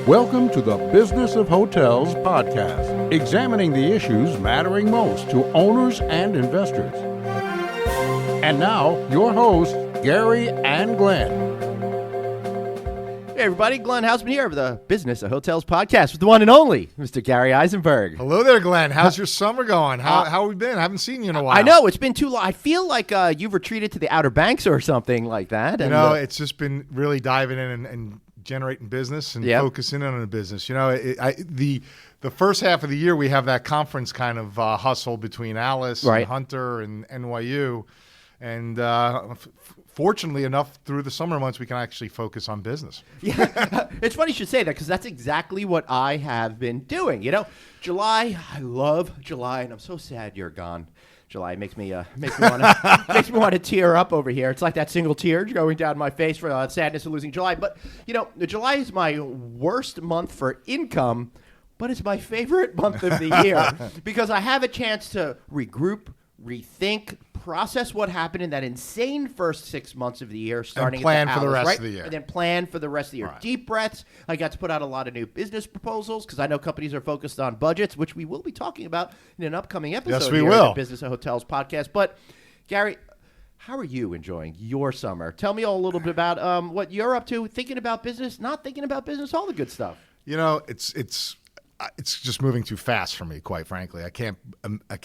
Welcome to the Business of Hotels podcast, examining the issues mattering most to owners and investors. And now, your hosts, Gary and Glenn. Hey everybody, Glenn Haussman here of the Business of Hotels podcast with the one and only Mr. Gary Isenberg. Hello there, Glenn. How's your summer going? How have we been? I haven't seen you in a while. I know, it's been too long. I feel like you've retreated to the Outer Banks or something like that. You know, it's just been really diving in and generating business and focusing in on the business. You know, the first half of the year we have that conference kind of hustle between Alice and Hunter and NYU. And fortunately enough, through the summer months, we can actually focus on business. Yeah, it's funny you should say that because that's exactly what I have been doing. You know, July, I love July, and I'm so sad you're gone. July makes me want to tear up over here. It's like that single tear going down my face for sadness of losing July. But you know, July is my worst month for income, but it's my favorite month of the year because I have a chance to regroup, rethink, process what happened in that insane first 6 months of the year, starting and plan at for the rest right? of the year. And then plan for the rest of the year. Right. Deep breaths. I got to put out a lot of new business proposals because I know companies are focused on budgets, which we will be talking about in an upcoming episode. Yes, we here will. Of the Business of Hotels podcast. But Gary, how are you enjoying your summer? Tell me a little bit about what you're up to, thinking about business, not thinking about business, all the good stuff. You know, it's just moving too fast for me, quite frankly. I can't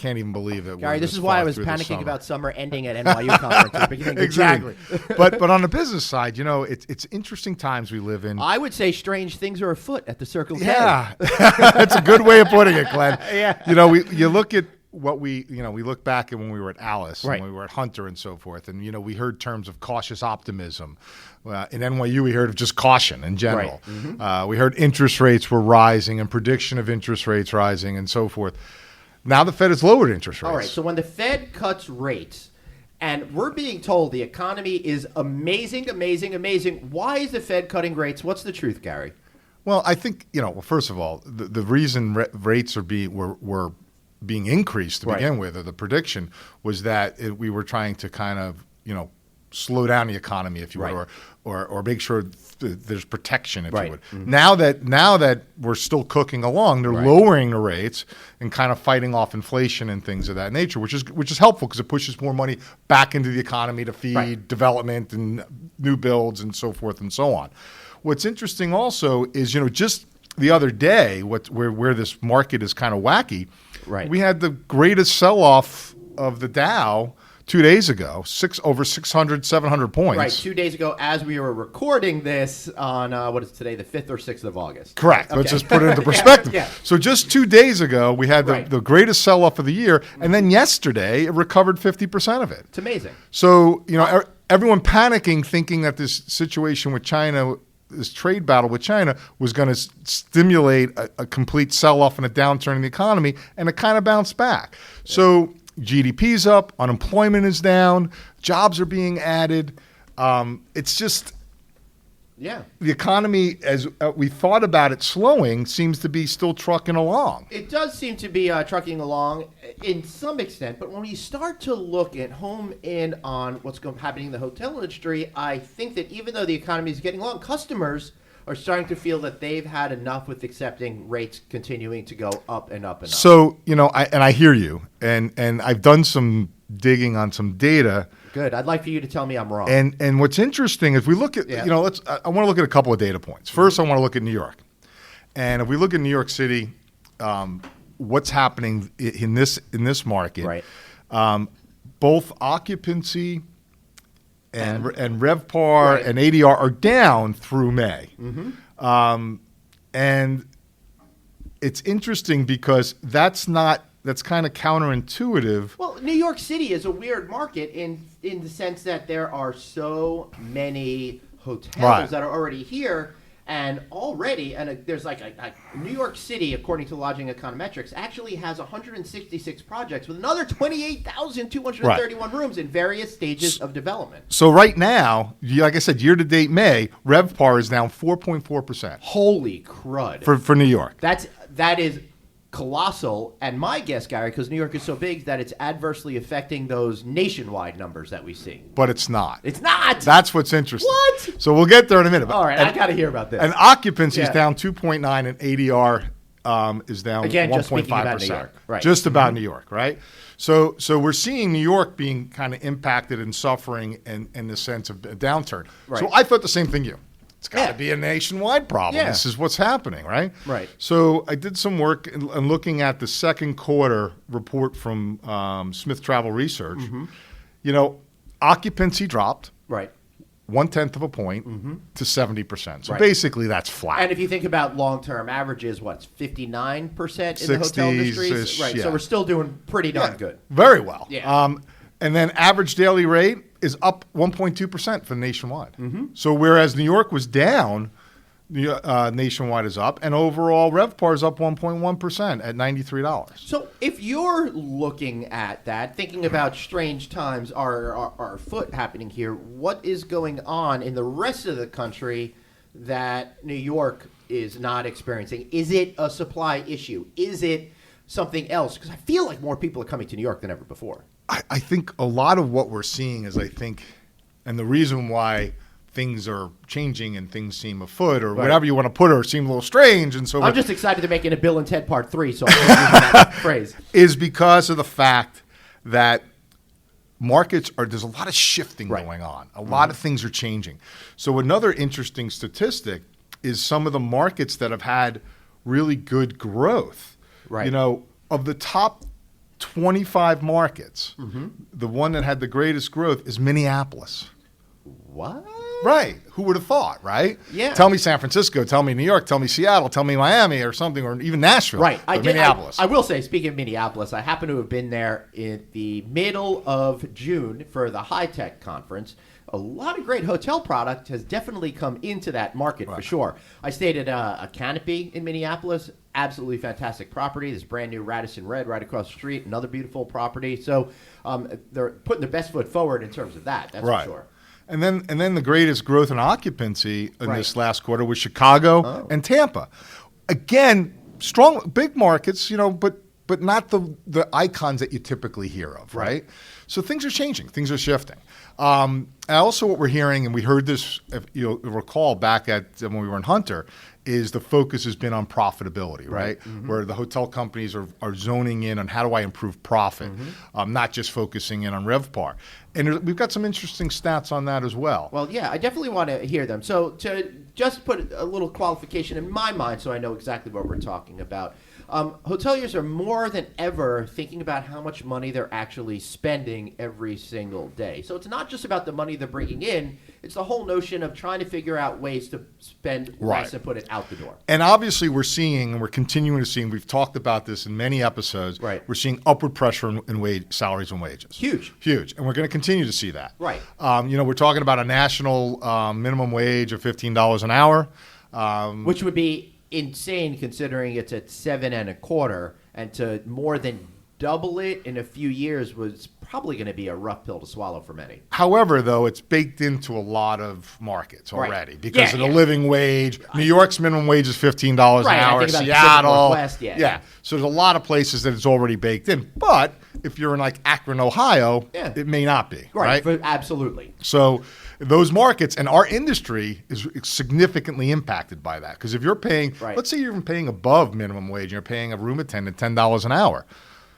even believe it. Gary, this is why I was panicking about summer ending at NYU conferences. Beginning exactly. but on the business side, you know, it's interesting times we live in. I would say strange things are afoot at the Circle K. Yeah, that's a good way of putting it, Glenn. Yeah. You know, you look at what we look back at when we were at Alice, right, and we were at Hunter and so forth, and, you know, we heard terms of cautious optimism. In NYU, we heard of just caution in general. Right. Mm-hmm. We heard interest rates were rising and prediction of interest rates rising and so forth. Now the Fed has lowered interest rates. All right, so when the Fed cuts rates, and we're being told the economy is amazing, amazing, amazing, why is the Fed cutting rates? What's the truth, Gary? Well, I think, you know, well, first of all, the reason rates are were being increased to begin with, or the prediction was that we were trying to kind of, you know, slow down the economy, if you would, or make sure there's protection, if you would. Mm-hmm. Now that we're still cooking along, they're lowering the rates and kind of fighting off inflation and things of that nature, which is helpful because it pushes more money back into the economy to feed development and new builds and so forth and so on. What's interesting also is, you know, just the other day, where this market is kind of wacky, we had the greatest sell-off of the Dow 2 days ago, over 600, 700 points. Right, 2 days ago as we were recording this on, what is today, the 5th or 6th of August? Correct. Okay. Let's just put it into perspective. Yeah. So just 2 days ago, we had the greatest sell-off of the year, and then yesterday, it recovered 50% of it. It's amazing. So, you know, everyone panicking, thinking that this situation with China, this trade battle with China, was going to stimulate a complete sell-off and a downturn in the economy, and it kind of bounced back. Yeah. So GDP's up, unemployment is down, jobs are being added. It's just, the economy, as we thought about it slowing, seems to be still trucking along. It does seem to be trucking along in some extent, but when you start to look and home in on what's happening in the hotel industry, I think that even though the economy is getting along, customers are starting to feel that they've had enough with accepting rates continuing to go up and up and up. So, you know, I hear you, and I've done some digging on some data. Good. I'd like for you to tell me I'm wrong. And what's interesting is we look at, you know, I want to look at a couple of data points. First, I want to look at New York. And if we look at New York City, what's happening in this market, both occupancy and RevPAR and ADR are down through May. Mm-hmm. And it's interesting because that's kind of counterintuitive. Well, New York City is a weird market in the sense that there are so many hotels that are already here. And already, there's like a New York City, according to Lodging Econometrics, actually has 166 projects with another 28,231 rooms in various stages of development. So right now, like I said, year-to-date May, RevPAR is down 4.4%. Holy crud. For New York. That is colossal. And my guess, Gary, because New York is so big, that it's adversely affecting those nationwide numbers that we see. But it's not. It's not. That's what's interesting. What? So we'll get there in a minute. All right, I got to hear about this. And occupancy is down 2.9, and ADR is down Again, just speaking about New 1.5%. York. Right. Just about New York, right? So we're seeing New York being kind of impacted and suffering in the sense of a downturn. Right. So I thought the same thing you. It's got to Yeah. be a nationwide problem. Yeah. This is what's happening, right? Right. So I did some work in looking at the second quarter report from Smith Travel Research. You know, occupancy dropped Right. 0.1 of a point to 70%. So Right. basically that's flat. And if you think about long-term averages, what's 59% in the hotel 60s industries? -ish, Right. yeah. So we're still doing pretty darn good. Very well. Yeah. And then average daily rate is up 1.2% for nationwide. So whereas New York was down, nationwide is up, and overall RevPAR is up 1.1% at $93. So if you're looking at that, thinking about strange times are afoot happening here, what is going on in the rest of the country that New York is not experiencing? Is it a supply issue? Is it something else? Because I feel like more people are coming to New York than ever before. I think a lot of what we're seeing is, and the reason why things are changing and things seem afoot or whatever you want to put it or seem a little strange. And so I'm just excited to make it a Bill and Ted Part 3, so I'm using that phrase. Is because of the fact that there's a lot of shifting going on. A lot of things are changing. So another interesting statistic is some of the markets that have had really good growth. Right. You know, of the top 25 markets, the one that had the greatest growth is Minneapolis. What? Right. Who would have thought, right? Yeah. Tell me San Francisco, tell me New York, tell me Seattle, tell me Miami or something, or even Nashville. Right. But Minneapolis. I will say, speaking of Minneapolis, I happen to have been there in the middle of June for the High Tech Conference. A lot of great hotel product has definitely come into that market for sure. I stayed at a Canopy in Minneapolis. Absolutely fantastic property. This brand new Radisson Red right across the street. Another beautiful property. So they're putting their best foot forward in terms of that. That's for sure. And then the greatest growth in occupancy in this last quarter was Chicago and Tampa. Again, strong, big markets, you know, but not the icons that you typically hear of, right? So things are changing. Things are shifting. And also what we're hearing, and we heard this, if you'll recall back at when we were in Hunter, is the focus has been on profitability, right? Where the hotel companies are zoning in on how do I improve profit, not just focusing in on RevPAR. And we've got some interesting stats on that as well. Well, yeah, I definitely want to hear them. So to just put a little qualification in my mind so I know exactly what we're talking about. Hoteliers are more than ever thinking about how much money they're actually spending every single day. So it's not just about the money they're bringing in. It's the whole notion of trying to figure out ways to spend less and put it out the door. And obviously we're seeing, and we're continuing to see, and we've talked about this in many episodes, we're seeing upward pressure in salaries and wages. Huge. And we're going to continue to see that. Right. You know, we're talking about a national minimum wage of $15 an hour. Which would be insane considering it's at 7.25, and to more than double it in a few years was probably going to be a rough pill to swallow for many. However, though, it's baked into a lot of markets already because of the yeah. living wage. New York's minimum wage is $15 an hour. I think about Seattle, the Northwest, yeah. So there's a lot of places that it's already baked in. But if you're in like Akron, Ohio, it may not be. Right. Absolutely. So those markets and our industry is significantly impacted by that. Because if you're paying, let's say you're even paying above minimum wage, and you're paying a room attendant $10 an hour.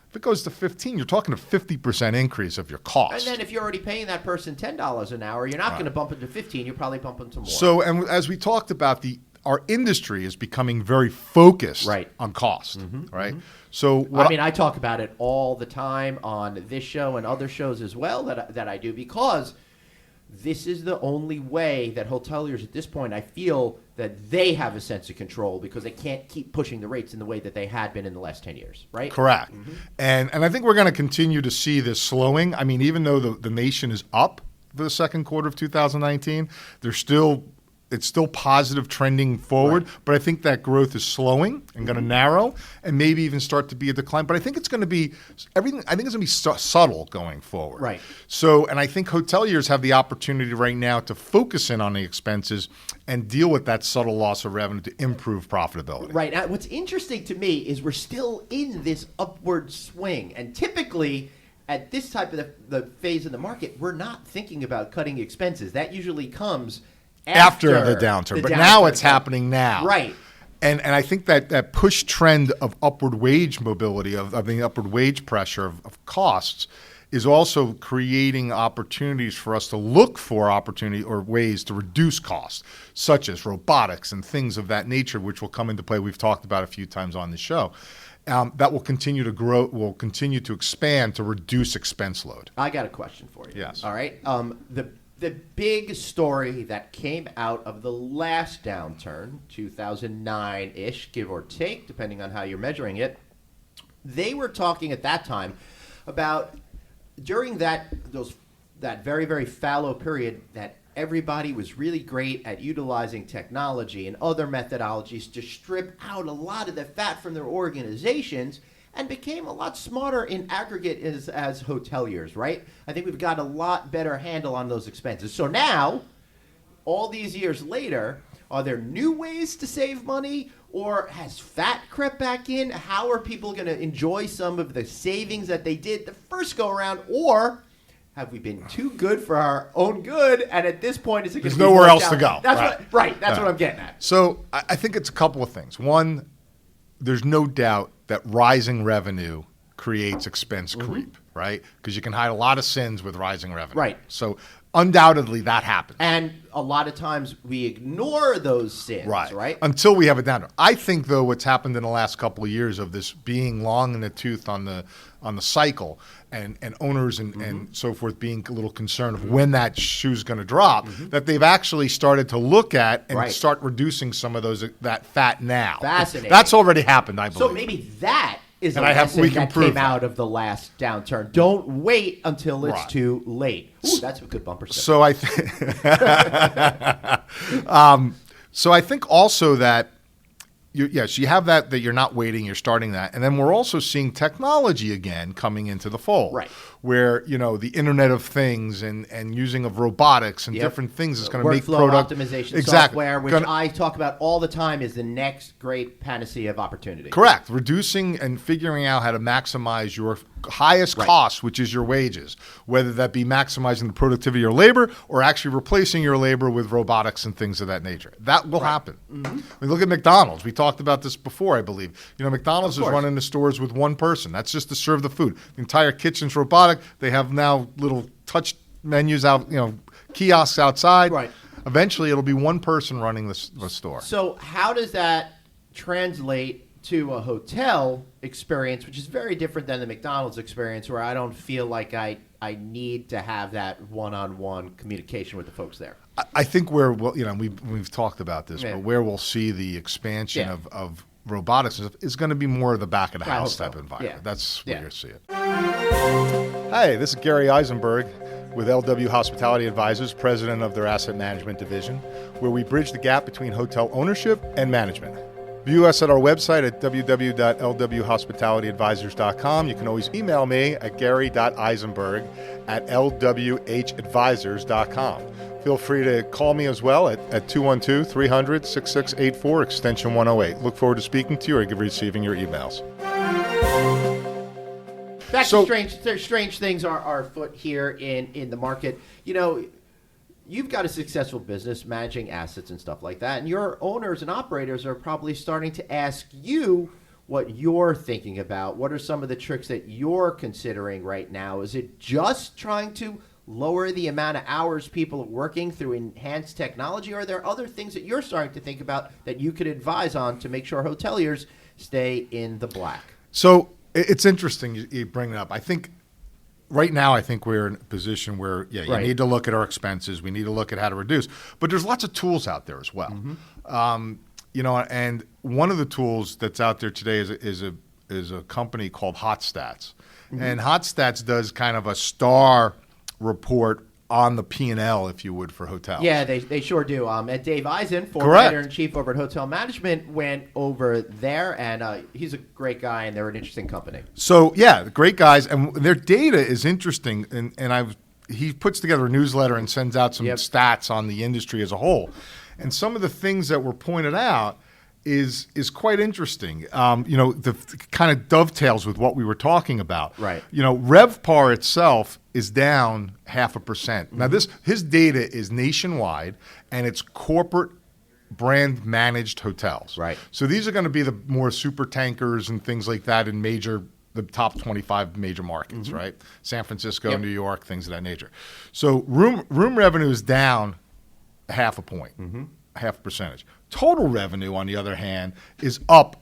If it goes to 15, you're talking a 50% increase of your cost. And then if you're already paying that person $10 an hour, you're not going to bump it to 15. You're probably bumping to more. So, and as we talked about, our industry is becoming very focused on cost, right? So, I talk about it all the time on this show and other shows as well that I do, because this is the only way that hoteliers at this point, I feel that they have a sense of control, because they can't keep pushing the rates in the way that they had been in the last 10 years, right? Correct. And I think we're going to continue to see this slowing. I mean, even though the nation is up for the second quarter of 2019, there's still it's still positive trending forward, but I think that growth is slowing and going to narrow and maybe even start to be a decline. But I think it's going to be everything. I think it's going to be subtle going forward. Right. So, and I think hoteliers have the opportunity right now to focus in on the expenses and deal with that subtle loss of revenue to improve profitability. Right. Now, what's interesting to me is we're still in this upward swing, and typically at this type of the phase of the market, we're not thinking about cutting expenses. That usually comes after the downturn. But now it's happening now. Right. And I think that push trend of upward wage mobility, of the upward wage pressure of costs, is also creating opportunities for us to look for opportunity or ways to reduce costs, such as robotics and things of that nature, which will come into play. We've talked about a few times on the show. That will continue to grow, will continue to expand to reduce expense load. I got a question for you. Yes. All right. The big story that came out of the last downturn, 2009-ish, give or take, depending on how you're measuring it, they were talking at that time about during that very, very fallow period that everybody was really great at utilizing technology and other methodologies to strip out a lot of the fat from their organizations and became a lot smarter in aggregate as hoteliers, right? I think we've got a lot better handle on those expenses. So now, all these years later, are there new ways to save money, or has fat crept back in? How are people going to enjoy some of the savings that they did the first go around, or have we been too good for our own good, and at this point, is it going to be nowhere else to go? That's what I'm getting at. So I think it's a couple of things. One, there's no doubt that rising revenue creates expense creep, right? Because you can hide a lot of sins with rising revenue. Right. So undoubtedly that happens. And a lot of times we ignore those sins, right? Until we have a downturn. I think, though, what's happened in the last couple of years of this being long in the tooth on the cycle and owners and so forth being a little concerned of when that shoe's going to drop, that they've actually started to look at and start reducing some of that fat now. Fascinating. That's already happened, I believe. So maybe that is a And lesson we can that prove came that. out of the last downturn. Don't wait until it's too late. Ooh, that's a good bumper sticker. So I think also that you have that you're not waiting, you're starting that. And then we're also seeing technology again coming into the fold. Right. Where, the Internet of Things and using of robotics and different things is going to make workflow optimization software, which Gonna, I talk about all the time, is the next great panacea of opportunity. Correct. Reducing and figuring out how to maximize your highest cost, which is your wages, whether that be maximizing the productivity of your labor or actually replacing your labor with robotics and things of that nature. That will happen. We look at McDonald's. We talked about this before, I believe. McDonald's is running the stores with one person. That's just to serve the food. The entire kitchen's robotic. They have now little touch menus out, kiosks outside. Right. Eventually, it'll be one person running the store. So how does that translate to a hotel experience, which is very different than the McDonald's experience, where I don't feel like I need to have that one-on-one communication with the folks there? I think we've talked about this, but where we'll see the expansion of robotics is going to be more of the back of the house type environment. That's where you see it. Hi, this is Gary Isenberg with LW Hospitality Advisors, president of their asset management division, where we bridge the gap between hotel ownership and management. View us at our website at www.lwhospitalityadvisors.com. You can always email me at gary.isenberg@lwhadvisors.com. Feel free to call me as well at 212-300-6684, extension 108. Look forward to speaking to you or receiving your emails. Back to strange things are afoot here in the market. You've got a successful business managing assets and stuff like that, and your owners and operators are probably starting to ask you what you're thinking about. What are some of the tricks that you're considering right now? Is it just trying to lower the amount of hours people are working through enhanced technology, or are there other things that you're starting to think about that you could advise on to make sure hoteliers stay in the black? So it's interesting you bring it up. I think right now, we're in a position where, you need to look at our expenses. We need to look at how to reduce. But there's lots of tools out there as well. And one of the tools that's out there today is a company called HotStats. And HotStats does kind of a star report on the P&L, if you would, for hotels. Yeah, they sure do. And Dave Eisen, former Correct. editor-in-chief over at Hotel Management, went over there, and he's a great guy, and they're an interesting company. So, yeah, great guys. And their data is interesting, and he puts together a newsletter and sends out some stats on the industry as a whole. And some of the things that were pointed out is quite interesting. The kind of dovetails with what we were talking about. Right. RevPAR itself is down 0.5%. Now, his data is nationwide, and it's corporate brand managed hotels. Right. So these are going to be the more super tankers and things like that in the top 25 major markets, right? San Francisco, New York, things of that nature. So room revenue is down 0.5 point, half percentage. Total revenue, on the other hand, is up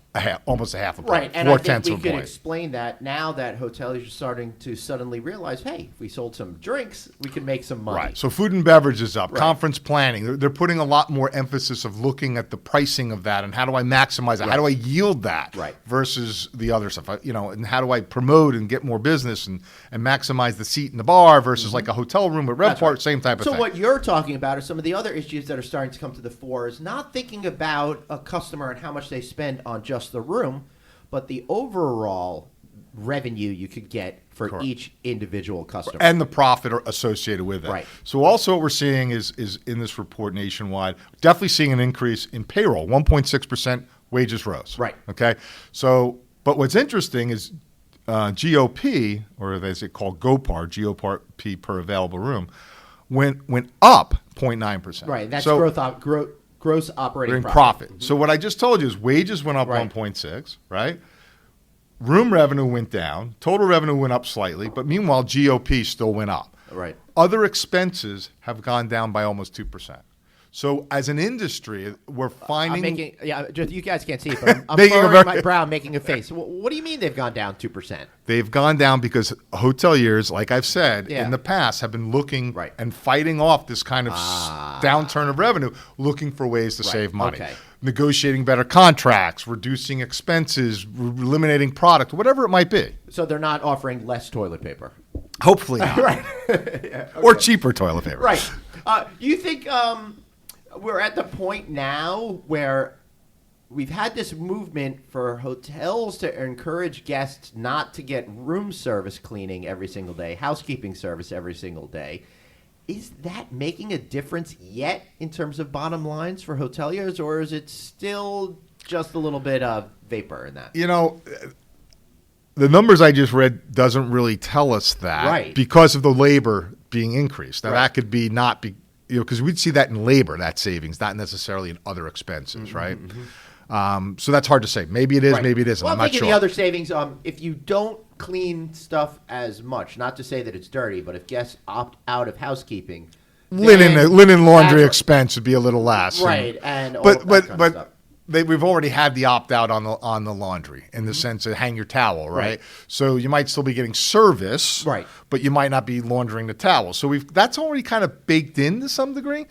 almost 0.5 point. Right, and I think we of a could point. explain that now that hoteliers are starting to suddenly realize, hey, if we sold some drinks, we could make some money. Right. So food and beverage is up. Right. Conference planning. They're putting a lot more emphasis of looking at the pricing of that and how do I maximize that? How do I yield that versus the other stuff? And how do I promote and get more business and maximize the seat in the bar versus like a hotel room with RevPAR, same type of thing. So what you're talking about are some of the other issues that are starting to come to the fore is not thinking about a customer and how much they spend on just the room, but the overall revenue you could get for each individual customer. And the profit associated with it. Right. So also what we're seeing is in this report nationwide, definitely seeing an increase in payroll, 1.6% wages rose. Right. Okay. So, but what's interesting is GOP, or as it called GOPAR, GOP per available room, went up 0.9%. Right. That's so, gross operating profit. So what I just told you is wages went up 1.6, right? Room revenue went down. Total revenue went up slightly, but meanwhile, GOP still went up. Right. Other expenses have gone down by almost 2%. So as an industry, we're finding... you guys can't see it, but I'm Making furrowing my brow, making a face. What do you mean they've gone down 2%? They've gone down because hoteliers, like I've said, in the past have been looking and fighting off this kind of downturn of revenue, looking for ways to save money. Okay. Negotiating better contracts, reducing expenses, eliminating product, whatever it might be. So they're not offering less toilet paper. Hopefully not. Right. Okay. Or cheaper toilet paper. Right. You think we're at the point now where we've had this movement for hotels to encourage guests not to get room service cleaning every single day, housekeeping service every single day. Is that making a difference yet in terms of bottom lines for hoteliers, or is it still just a little bit of vapor in that? The numbers I just read doesn't really tell us that because of the labor being increased. Now, that could be not be because we'd see that in labor, that savings, not necessarily in other expenses, right? So that's hard to say. Maybe it is, maybe it isn't. Well, I'm not sure. The other savings, if you don't clean stuff as much, not to say that it's dirty, but if guests opt out of housekeeping, linen laundry expense would be a little less, right? And but we've already had the opt out on the laundry in the sense of hang your towel, right? So you might still be getting service, right? But you might not be laundering the towel. So that's already kind of baked in to some degree.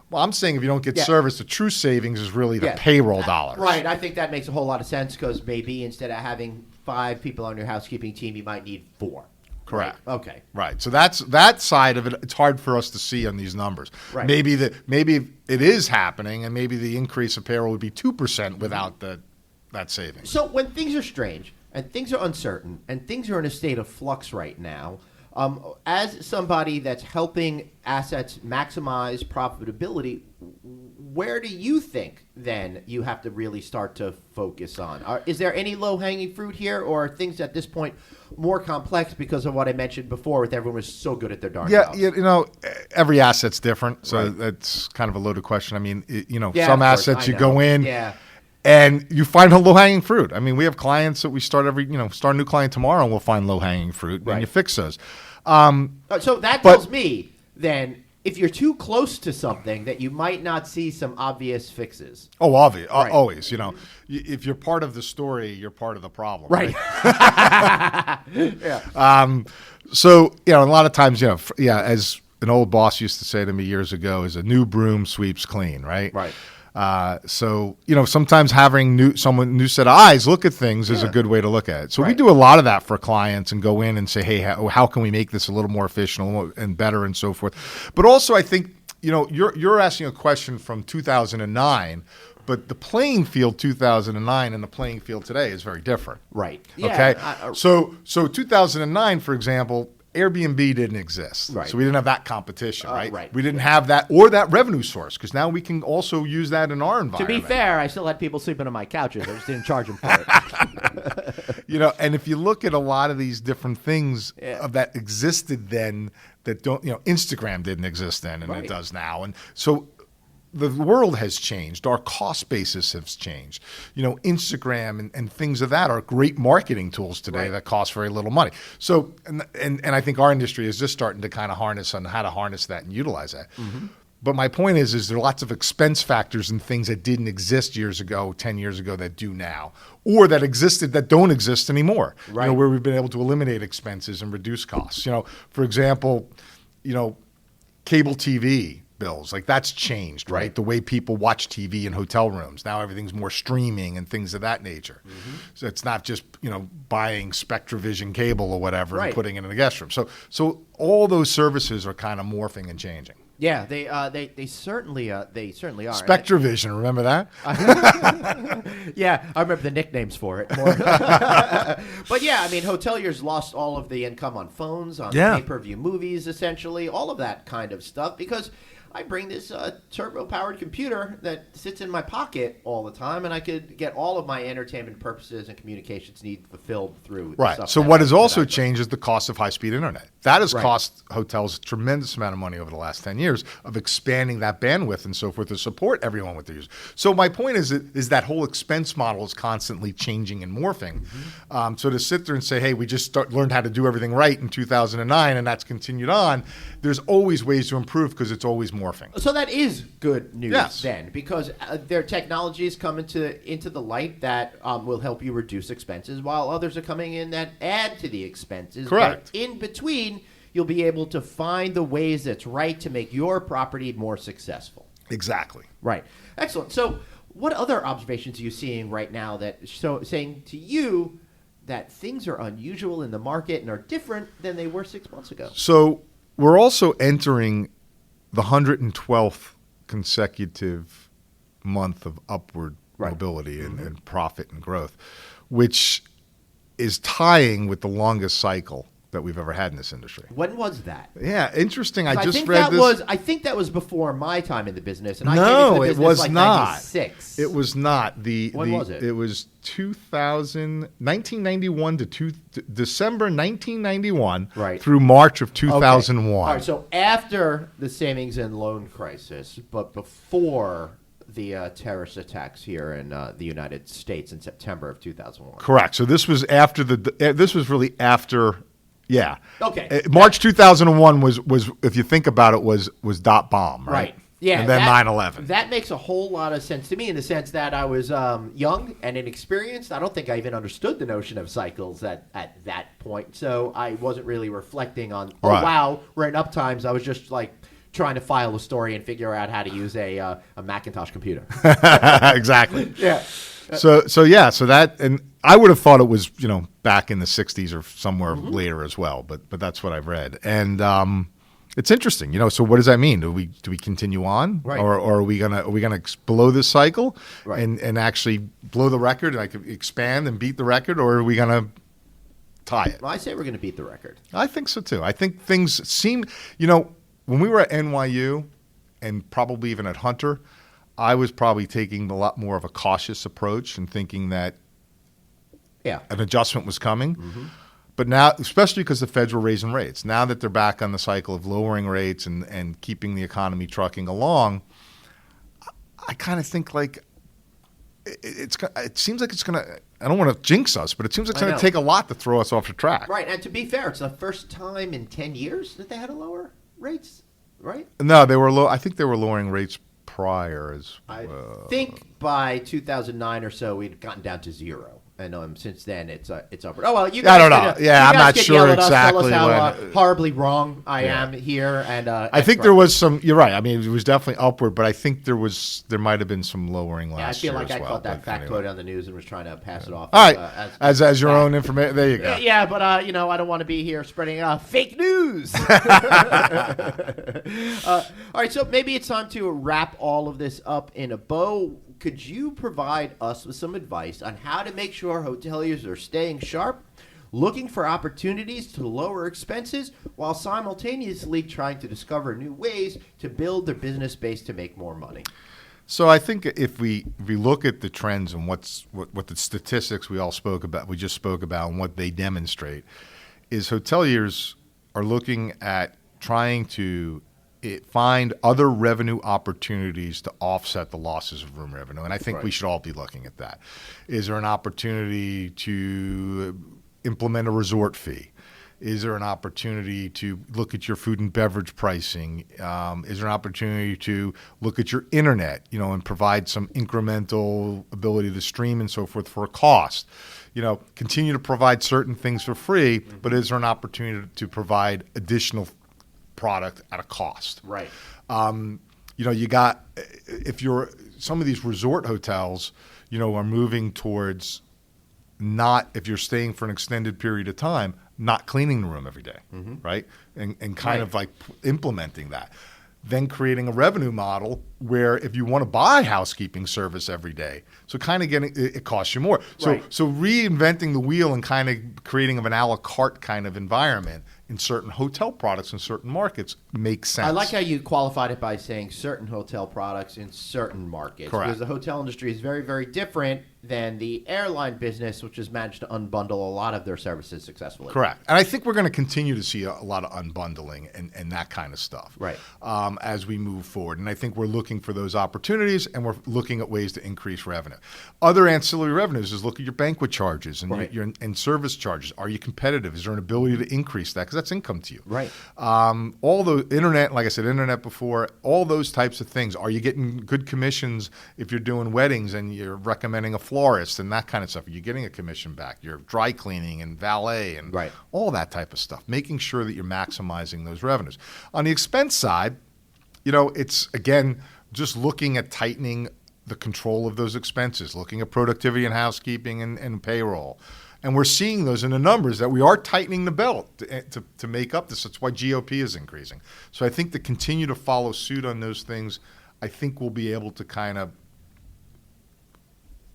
Well, I'm saying if you don't get service, the true savings is really the payroll dollars, right? I think that makes a whole lot of sense because maybe instead of having 5 people on your housekeeping team, you might need 4. Correct. Right. Okay. Right. So that's that side of it. It's hard for us to see on these numbers. Right. Maybe it is happening, and maybe the increase of payroll would be 2% without that savings. So when things are strange and things are uncertain and things are in a state of flux right now, as somebody that's helping assets maximize profitability, where do you think then you have to really start to focus on? Is there any low-hanging fruit here, or are things at this point more complex because of what I mentioned before with everyone was so good at their darn jobs? Yeah, every asset's different, so that's kind of a loaded question. I mean, some assets you go in and you find a low-hanging fruit. I mean, we have clients that we start start a new client tomorrow and we'll find low-hanging fruit and you fix those. So that tells me then if you're too close to something that you might not see some obvious fixes. Oh, obvious. Always. If you're part of the story, you're part of the problem. Right. So, a lot of times, as an old boss used to say to me years ago, is a new broom sweeps clean, right? Right. So sometimes having someone new set of eyes look at things is a good way to look at it. So we do a lot of that for clients and go in and say, hey, how can we make this a little more efficient and better and so forth. But also, I think you're asking a question from 2009. But the playing field 2009 and the playing field today is very different. Right. Okay. Yeah, so 2009, for example, Airbnb didn't exist. Right. So we didn't have that competition, right? Right. We didn't have that or that revenue source because now we can also use that in our environment. To be fair, I still had people sleeping on my couches. I just didn't charge them for it. And if you look at a lot of these different things that existed then that don't, Instagram didn't exist then and it does now. And so the world has changed. Our cost basis has changed. Instagram and things of that are great marketing tools today that cost very little money. So, and I think our industry is just starting to kind of harness on how to harness that and utilize that. Mm-hmm. But my point is there are lots of expense factors and things that didn't exist years ago, 10 years ago that do now, or that existed that don't exist anymore. Right. Where we've been able to eliminate expenses and reduce costs. For example, cable TV bills, like that's changed, right? The way people watch TV in hotel rooms. Now everything's more streaming and things of that nature. Mm-hmm. So it's not just, buying SpectraVision cable or whatever and putting it in the guest room. So all those services are kind of morphing and changing. Yeah, they certainly are. SpectraVision, remember that? Yeah, I remember the nicknames for it more. But yeah, hoteliers lost all of the income on phones, on pay-per-view movies, essentially, all of that kind of stuff because I bring this turbo-powered computer that sits in my pocket all the time, and I could get all of my entertainment purposes and communications needs fulfilled through. Right. So what has also changed is the cost of high-speed internet. That has cost hotels a tremendous amount of money over the last 10 years of expanding that bandwidth and so forth to support everyone with their use. So my point is that whole expense model is constantly changing and morphing. Mm-hmm. So to sit there and say, hey, we just learned how to do everything right in 2009, and that's continued on, there's always ways to improve because it's always morphing. So that is good news then, because their technologies come into the light that will help you reduce expenses, while others are coming in that add to the expenses. Correct. But in between, you'll be able to find the ways that's right to make your property more successful. Exactly. Right. Excellent. So what other observations are you seeing right now that saying to you that things are unusual in the market and are different than they were 6 months ago? So we're also entering the 112th consecutive month of upward mobility and profit and growth, which is tying with the longest cycle that we've ever had in this industry. When was that? Yeah, interesting. I think that was before my time in the business. And No, it was like not. 96. It was not. When was it? It was 1991 to December 1991 through March of 2001. Okay. All right, so after the savings and loan crisis, but before the terrorist attacks here in the United States in September of 2001. Correct. So this was after this was really after. Yeah. Okay. March 2001 was if you think about it was dot bomb, right? Yeah. And then 9/11. That makes a whole lot of sense to me in the sense that I was young and inexperienced. I don't think I even understood the notion of cycles at that point. So I wasn't really reflecting on, wow, we're in up times. I was just like trying to file a story and figure out how to use a Macintosh computer. Exactly. Yeah. So that, and I would have thought it was, back in the 60s or somewhere later as well, but that's what I've read. And it's interesting, so what does that mean? Do we continue on? Right. Or are we gonna blow this cycle right. and actually blow the record and I could expand and beat the record, or are we gonna tie it? Well, I say we're going to beat the record. I think so too. I think things seem, when we were at NYU and probably even at Hunter, I was probably taking a lot more of a cautious approach and thinking that an adjustment was coming. Mm-hmm. But now, especially because the Feds were raising rates, now that they're back on the cycle of lowering rates and keeping the economy trucking along, I kind of think like it seems like it's going to, I don't want to jinx us, but it seems like it's going to take a lot to throw us off the track. Right, and to be fair, it's the first time in 10 years that they had to lower rates, right? No, they were low. I think they were lowering rates prior as I think by 2009 or so, we'd gotten down to zero. And since then, it's upward. Oh well, you guys. I don't know. Yeah, I'm not sure Tell exactly us how horribly wrong I am here. And I think there was some. You're right. I mean, it was definitely upward, but I think there might have been some lowering last year. I feel like I caught that factoid on the news and was trying to pass it off. All right, as your own information. There you go. Yeah, but I don't want to be here spreading fake news. All right, so maybe it's time to wrap all of this up in a bow. Could you provide us with some advice on how to make sure hoteliers are staying sharp, looking for opportunities to lower expenses, while simultaneously trying to discover new ways to build their business base to make more money? So I think if we look at the trends and what the statistics we just spoke about, and what they demonstrate, is hoteliers are looking at trying to find other revenue opportunities to offset the losses of room revenue. And I think we should all be looking at that. Is there an opportunity to implement a resort fee? Is there an opportunity to look at your food and beverage pricing? Is there an opportunity to look at your internet, and provide some incremental ability to stream and so forth for a cost? Continue to provide certain things for free, but is there an opportunity to provide additional product at a cost? Right. You got, some of these resort hotels, are moving towards if you're staying for an extended period of time, not cleaning the room every day, right? And kind of like implementing that. Then creating a revenue model where if you want to buy housekeeping service every day, so kind of it costs you more. So reinventing the wheel and kind of creating an a la carte kind of environment in certain hotel products in certain markets makes sense. I like how you qualified it by saying certain hotel products in certain markets. Correct. Because the hotel industry is very, very different than the airline business, which has managed to unbundle a lot of their services successfully. Correct. And I think we're going to continue to see a lot of unbundling and that kind of stuff as we move forward. And I think we're looking for those opportunities, and we're looking at ways to increase revenue. Other ancillary revenues is look at your banquet charges and your service charges. Are you competitive? Is there an ability to increase that? Because that's income to you. Right. All the internet, like I said, internet before, all those types of things. Are you getting good commissions if you're doing weddings and you're recommending a florist and that kind of stuff? Are you getting a commission back? Your dry cleaning and valet and all that type of stuff. Making sure that you're maximizing those revenues. On the expense side, it's, again, just looking at tightening the control of those expenses, looking at productivity and housekeeping and payroll. And we're seeing those in the numbers that we are tightening the belt to make up this. That's why GOP is increasing. So I think to continue to follow suit on those things, I think we'll be able to kind of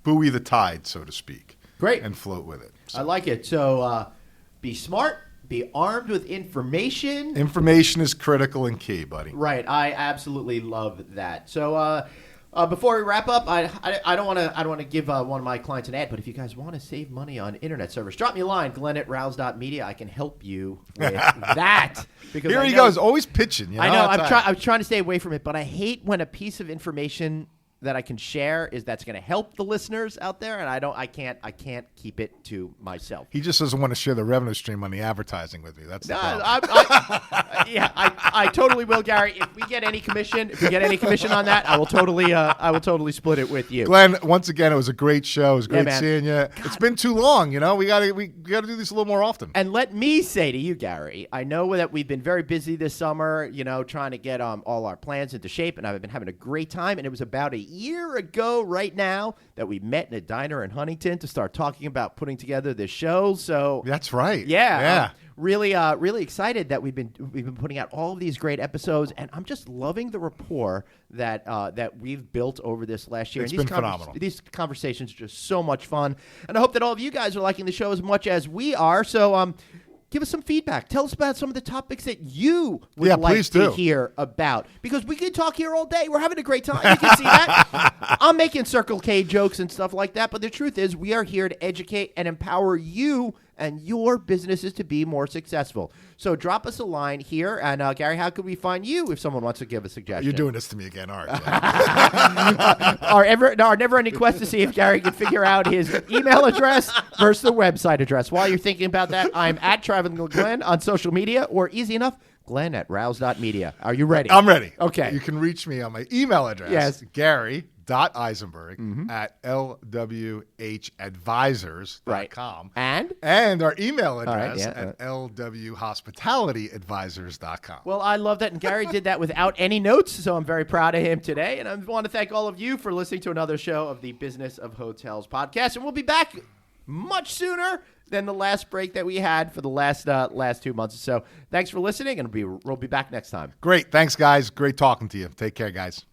buoy the tide, so to speak. Great. And float with it. So. I like it. So be smart, be armed with information. Information is critical and key, buddy. Right. I absolutely love that. So before we wrap up, I don't want to give one of my clients an ad, but if you guys want to save money on internet service, drop me a line, Glenn@rouse.media. I can help you with that. Because Here he goes, always pitching. I know. I'm trying to stay away from it, but I hate when a piece of information that I can share that's going to help the listeners out there, and I can't keep it to myself. He just doesn't want to share the revenue stream on the advertising with me. That's the problem. I totally will, Gary. If we get any commission on that, I will totally split it with you. Glenn, once again, it was a great show. It was great seeing you. God. It's been too long. We got to do this a little more often. And let me say to you, Gary, I know that we've been very busy this summer, trying to get all our plans into shape, and I've been having a great time. And it was about a year ago right now that we met in a diner in Huntington to start talking about putting together this show. So that's right. Yeah. Really excited that we've been putting out all of these great episodes, and I'm just loving the rapport that we've built over this last year. It's been phenomenal. These conversations are just so much fun, and I hope that all of you guys are liking the show as much as we are. So give us some feedback. Tell us about some of the topics that you would like to hear about. Because we can talk here all day. We're having a great time. You can see that. I'm making Circle K jokes and stuff like that. But the truth is, we are here to educate and empower you and your businesses to be more successful. So drop us a line here. And Gary, how could we find you if someone wants to give a suggestion? You're doing this to me again, aren't you? Our never-ending quest to see if Gary can figure out his email address versus the website address. While you're thinking about that, I'm at Traveling Glenn on social media, or easy enough, Glenn@rouse.media. Are you ready? I'm ready. Okay. You can reach me on my email address, yes. Gary. Isenberg at LWHadvisors.com. Right. And our email address yeah, at LWHospitalityadvisors.com. Well, I love that. And Gary did that without any notes, so I'm very proud of him today. And I want to thank all of you for listening to another show of the Business of Hotels podcast. And we'll be back much sooner than the last break that we had for the last 2 months or so. Thanks for listening, and we'll be back next time. Great. Thanks, guys. Great talking to you. Take care, guys.